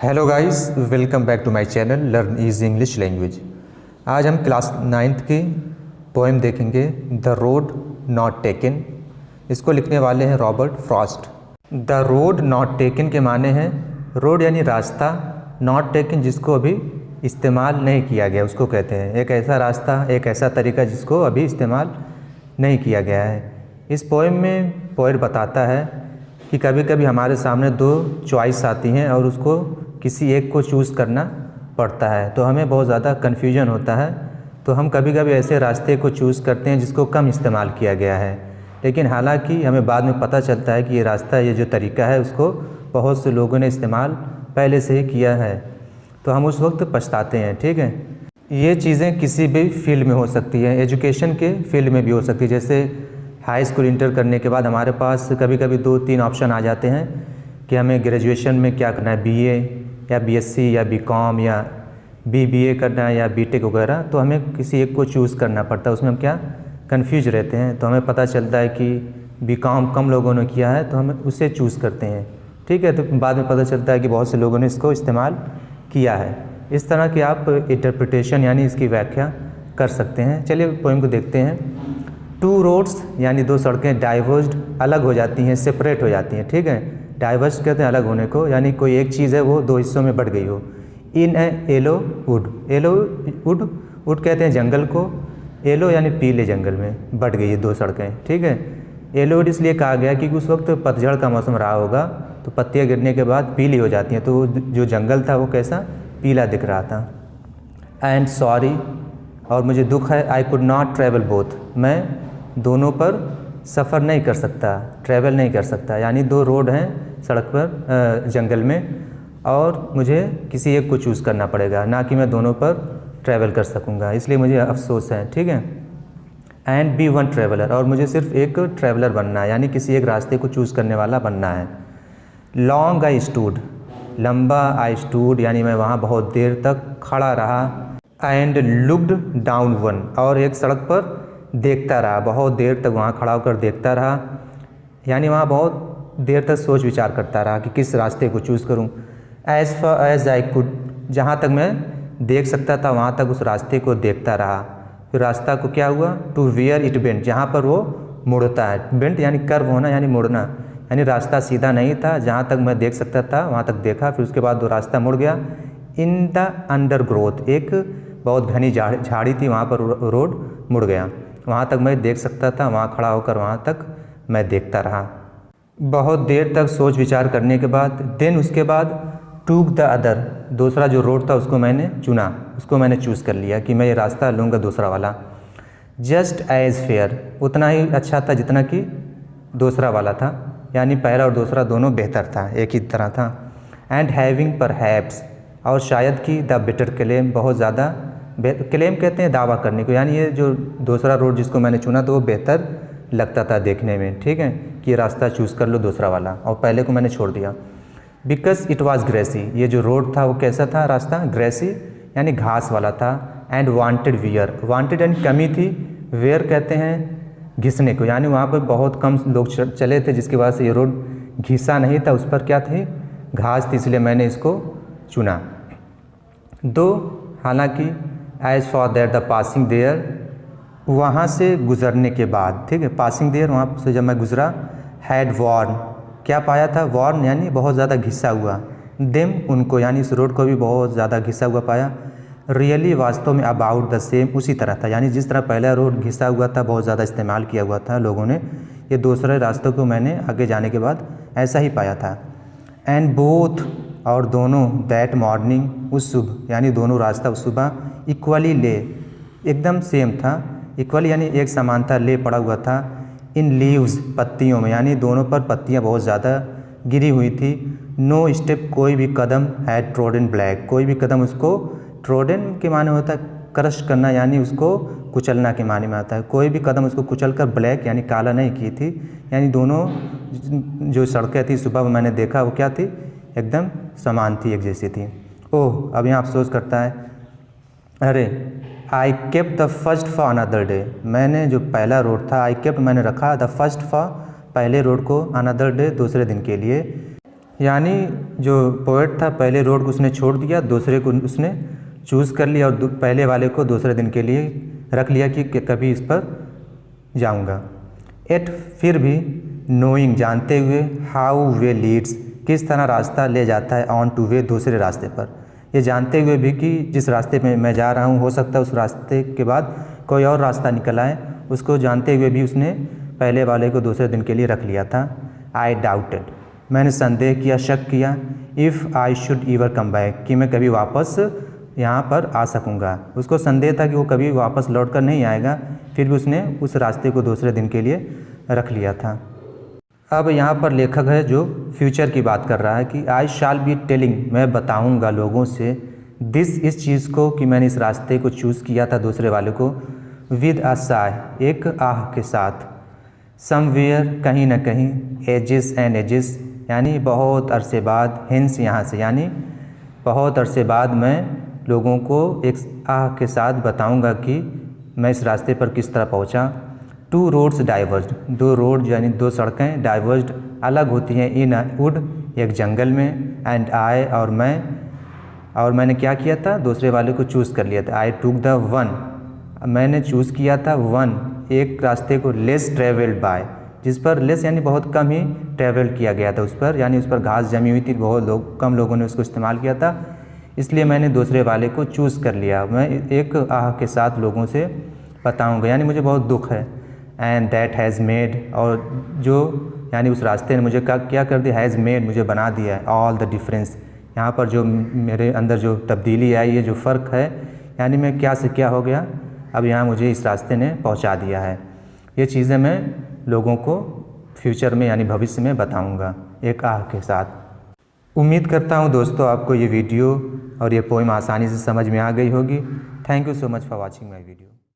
Hello guys, welcome back to my channel learn easy English language. आज हम class 9th की poem देखेंगे the road not taken. इसको लिखने वाले हैं Robert Frost. The road not taken के माने हैं रोड यानी रास्ता, नॉट टेकन जिसको अभी इस्तेमाल नहीं किया गया उसको कहते हैं। एक ऐसा रास्ता, एक ऐसा तरीका जिसको अभी इस्तेमाल नहीं किया गया है। इस पोएम में पोएट बताता है कि कभी कभी हमारे सामने दो चॉइस आती हैं और उसको किसी एक को चूज़ करना पड़ता है, तो हमें बहुत ज़्यादा कन्फ्यूजन होता है। तो हम कभी कभी ऐसे रास्ते को चूज़ करते हैं जिसको कम इस्तेमाल किया गया है, लेकिन हालांकि हमें बाद में पता चलता है कि ये रास्ता, ये जो तरीका है उसको बहुत से लोगों ने इस्तेमाल पहले से ही किया है, तो हम उस वक्त पछताते हैं। ठीक है, ये चीज़ें किसी भी फील्ड में हो सकती है, एजुकेशन के फील्ड में भी हो सकती है। जैसे हाई स्कूल इंटर करने के बाद हमारे पास कभी कभी 2-3 ऑप्शन आ जाते हैं कि हमें ग्रेजुएशन में क्या करना है, बीए या बीएससी या बीकॉम या बीबीए करना है या बीटेक वगैरह। तो हमें किसी एक को चूज़ करना पड़ता है, उसमें हम क्या कंफ्यूज रहते हैं। तो हमें पता चलता है कि बीकॉम कम लोगों ने किया है तो हम उसे चूज़ करते हैं। ठीक है, तो बाद में पता चलता है कि बहुत से लोगों ने इसको इस्तेमाल किया है। इस तरह की आप इंटरप्रिटेशन यानी इसकी व्याख्या कर सकते हैं। चलिए पोएम को देखते हैं। टू रोड्स यानी दो सड़कें डाइवर्स्ड अलग हो जाती हैं, सेपरेट हो जाती हैं। ठीक है, डाइवर्स कहते हैं अलग होने को, यानी कोई एक चीज़ है वो दो हिस्सों में बढ़ गई हो। In a yellow wood, yellow wood, wood कहते हैं जंगल को, येलो यानी पीले जंगल में बढ़ गई है दो सड़कें। ठीक है, येलो वुड इसलिए कहा गया क्योंकि उस वक्त पतझड़ का मौसम रहा होगा, तो पत्तियाँ गिरने के बाद पीली हो जाती हैं, तो जो जंगल था वो कैसा पीला दिख रहा था। एंड सॉरी, और मुझे दुख है, I could not travel both, मैं दोनों पर सफ़र नहीं कर सकता, ट्रैवल नहीं कर सकता। यानी दो रोड हैं सड़क पर जंगल में, और मुझे किसी एक को चूज़ करना पड़ेगा, ना कि मैं दोनों पर ट्रैवल कर सकूंगा, इसलिए मुझे अफसोस है। ठीक है, एंड बी वन ट्रैवलर, और मुझे सिर्फ एक ट्रैवलर बनना है, यानी किसी एक रास्ते को चूज़ करने वाला बनना है। लॉन्ग आई स्टूड, लंबा आई स्टूड यानी मैं वहाँ बहुत देर तक खड़ा रहा। एंड लुक्ड डाउन वन, और एक सड़क पर देखता रहा, बहुत देर तक वहाँ खड़ा होकर देखता रहा, यानी वहाँ बहुत देर तक सोच विचार करता रहा कि किस रास्ते को चूज़ करूँ। As far as I could, जहाँ तक मैं देख सकता था वहाँ तक उस रास्ते को देखता रहा। फिर रास्ता को क्या हुआ, टू वेयर इट बेंट, जहाँ पर वो मुड़ता है। बेंट यानी कर्व होना, यानी मुड़ना, यानी रास्ता सीधा नहीं था, जहाँ तक मैं देख सकता था वहाँ तक देखा, फिर उसके बाद वो रास्ता मुड़ गया। इन द अंडर ग्रोथ, एक बहुत घनी झाड़ी थी, वहाँ पर रोड मुड़ गया, वहाँ तक मैं देख सकता था, वहाँ खड़ा होकर वहाँ तक मैं देखता रहा। बहुत देर तक सोच विचार करने के बाद, देन उसके बाद टूक द अदर, दूसरा जो रोड था उसको मैंने चुना, उसको मैंने चूज़ कर लिया कि मैं ये रास्ता लूँगा दूसरा वाला। जस्ट एज फेयर, उतना ही अच्छा था जितना कि दूसरा वाला था, यानी पहला और दूसरा दोनों बेहतर था, एक ही तरह था। एंड हैविंग परहैप्स, और शायद कि द बेटर क्लेम, बहुत ज़्यादा क्लेम कहते हैं दावा करने को, यानी ये जो दूसरा रोड जिसको मैंने चुना तो वो बेहतर लगता था देखने में। ठीक है, कि ये रास्ता चूज़ कर लो दूसरा वाला, और पहले को मैंने छोड़ दिया। बिकॉज इट वाज ग्रेसी, ये जो रोड था वो कैसा था रास्ता, ग्रेसी यानी घास वाला था। एंड वांटेड वियर, वांटेड यानी कमी थी, वेयर कहते हैं घिसने को, यानी वहाँ पर बहुत कम लोग चले थे जिसकी वजह से ये रोड घिसा नहीं था, उस पर क्या थी, घास थी, इसलिए मैंने इसको चुना। दो हालांकि as for that the passing there, वहाँ से गुज़रने के बाद, ठीक है, पासिंग देयर वहाँ से जब मैं गुज़रा। हैड वॉर्न, क्या पाया था, वॉर्न यानी बहुत ज़्यादा घिसा हुआ। देम उनको, यानी इस रोड को भी बहुत ज़्यादा घिसा हुआ पाया। रियली वास्तव में अबाउट द सेम, उसी तरह था, यानी जिस तरह पहला रोड घिसा हुआ था, बहुत ज़्यादा इस्तेमाल किया हुआ था लोगों ने, ये दूसरे रास्तों को मैंने आगे जाने के बाद ऐसा ही पाया था। एंड बोथ, और दोनों, दैट मॉर्निंग, उस सुबह, यानी दोनों रास्ता उस सुबह, इक्वली ले, एकदम सेम था, इक्वली यानी एक समान था, ले पड़ा हुआ था। इन लीव्स, पत्तियों में, यानी दोनों पर पत्तियां बहुत ज़्यादा गिरी हुई थी। नो स्टेप, कोई भी कदम, हैड ट्रोडन ब्लैक, कोई भी कदम उसको, ट्रोडन के माने होता है क्रश करना, यानी उसको कुचलना के माने में आता है, कोई भी कदम उसको कुचल कर ब्लैक यानी काला नहीं की थी। यानी दोनों जो सड़कें थी सुबह मैंने देखा वो क्या थी, एकदम समान थी, एक जैसी थी। ओह, अब यहाँ अफसोस करता है, अरे I kept the first for another day, मैंने जो पहला रोड था, आई केप्ट मैंने रखा, द फर्स्ट फॉर पहले रोड को, अनदर डे दूसरे दिन के लिए। यानी जो पोएट था पहले रोड को उसने छोड़ दिया, दूसरे को उसने चूज़ कर लिया और पहले वाले को दूसरे दिन के लिए रख लिया कि कभी इस पर जाऊंगा। एट फिर भी, नोइंग जानते हुए, हाउ वे लीड्स किस तरह रास्ता ले जाता है, ऑन टू वे दूसरे रास्ते पर, ये जानते हुए भी कि जिस रास्ते में मैं जा रहा हूँ हो सकता है उस रास्ते के बाद कोई और रास्ता निकल आए, उसको जानते हुए भी उसने पहले वाले को दूसरे दिन के लिए रख लिया था। आई डाउटेड मैंने संदेह किया, शक किया, if I should ईवर come back कि मैं कभी वापस यहाँ पर आ सकूँगा। उसको संदेह था कि वो कभी वापस लौट कर नहीं आएगा, फिर भी उसने उस रास्ते को दूसरे दिन के लिए रख लिया था। अब यहाँ पर लेखक है जो फ्यूचर की बात कर रहा है कि आई शाल बी टेलिंग मैं बताऊँगा लोगों से, दिस इस चीज़ को कि मैंने इस रास्ते को चूज़ किया था दूसरे वाले को, विद अ साय एक आह के साथ, समवेयर कहीं ना कहीं, एजिस एंड एजिस यानी बहुत अरसे बाद, हिंस यहाँ से यानी बहुत अरसे बाद मैं लोगों को एक आह के साथ बताऊंगा कि मैं इस रास्ते पर किस तरह पहुंचा। टू रोड्स डाइवर्स्ड दो रोड यानी दो सड़कें डाइवर्स्ड अलग होती हैं, इन वुड एक जंगल में, एंड आई और मैंने क्या किया था दूसरे वाले को चूज़ कर लिया था। आई टूक द वन मैंने चूज़ किया था वन एक रास्ते को, लेस ट्रेवल्ड बाय जिस पर लेस यानी बहुत कम ही ट्रेवल किया गया था उस पर, यानी उस पर घास जमी हुई थी, बहुत कम लोगों ने उसको इस्तेमाल किया था, इसलिए मैंने दूसरे वाले को चूज़ कर लिया। मैं एक आह के साथ लोगों से बताऊंगा यानी मुझे बहुत दुख है। एंड दैट हैज़ मेड और जो यानी उस रास्ते ने मुझे क्या कर दिया, हैज़ मेड मुझे बना दिया है, ऑल द डिफरेंस यहाँ पर जो मेरे अंदर जो तब्दीली आई, ये जो फ़र्क है यानी मैं क्या से क्या हो गया, अब यहाँ मुझे इस रास्ते ने पहुँचा दिया है। ये चीज़ें मैं लोगों को फ्यूचर में यानी भविष्य में बताऊँगा एक आह के साथ। उम्मीद करता हूँ दोस्तों आपको ये वीडियो और ये पोएम आसानी से समझ में आ गई होगी। Thank you so much for watching my video.